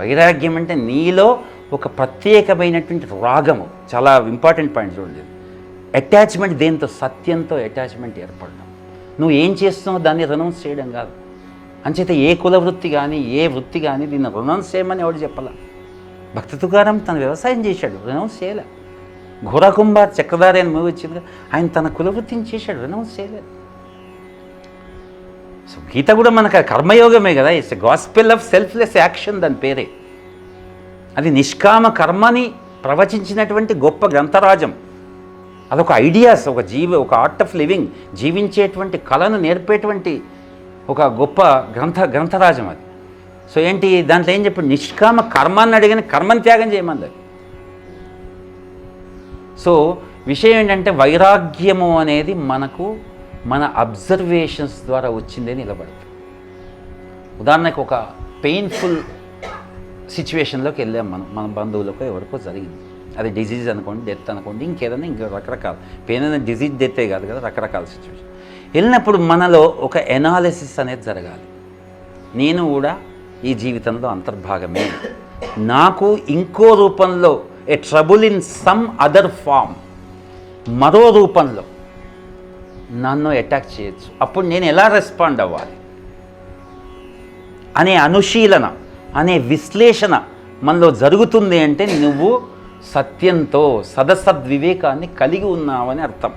వైరాగ్యం అంటే నీలో ఒక ప్రత్యేకమైనటువంటి రాగము. చాలా ఇంపార్టెంట్ పాయింట్ చూడండి. అటాచ్మెంట్ దేంతో? సత్యంతో అటాచ్మెంట్ ఏర్పడడం. నువ్వు ఏం చేస్తున్నావు దాన్ని రొనౌన్స్ చేయడం కాదు. అంచేత ఏ కుల వృత్తి కానీ ఏ వృత్తి కానీ దీన్ని రొనౌన్స్ చేయమని ఎవడు చెప్పాల. భక్త తుకారాం తన వ్యవసాయం చేశాడు, రొనౌన్స్ చేయలే. ఘోరకుంభార్ చక్రధారి అని మూవీ వచ్చింది, ఆయన తన కుల వృత్తిని చేశాడు, రొనౌన్స్ చేయలేదు. సో గీత కూడా మనకు కర్మయోగమే కదా. It's a gospel of selfless action, దాని పేరే. అది నిష్కామ కర్మని ప్రవచించినటువంటి గొప్ప గ్రంథరాజం. అదొక ఐడియాస్, ఒక ఆర్ట్ ఆఫ్ లివింగ్, జీవించేటువంటి కళను నేర్పేటువంటి ఒక గొప్ప గ్రంథరాజం అది. సో ఏంటి దాంట్లో ఏం చెప్పాడు? నిష్కామ కర్మాన్ని అడిగిన కర్మని త్యాగం చేయమంది. సో విషయం ఏంటంటే వైరాగ్యము అనేది మనకు మన అబ్జర్వేషన్స్ ద్వారా వచ్చిందే నిలబడుతుంది. ఉదాహరణకు ఒక పెయిన్ఫుల్ సిచ్యువేషన్లోకి వెళ్ళాం మన బంధువులకు ఎవరికో జరిగింది. అది డిజీజ్ అనుకోండి, డెత్ అనుకోండి, ఇంకేదైనా ఇంకా రకరకాల పెయిన్ అనేది డిజీజ్ డెత్తే కాదు కదా, రకరకాల సిచ్యువేషన్ వెళ్ళినప్పుడు మనలో ఒక ఎనాలిసిస్ అనేది జరగాలి. నేను కూడా ఈ జీవితంలో అంతర్భాగమే, నాకు ఇంకో రూపంలో a trouble in some other form, మరో రూపంలో నన్ను అటాక్ చేయొచ్చు. అప్పుడు నేను ఎలా రెస్పాండ్ అవ్వాలి అనే అనుశీలన, అనే విశ్లేషణ మనలో జరుగుతుంది అంటే నువ్వు సత్యంతో సదసద్వివేకాన్ని కలిగి ఉన్నావని అర్థం.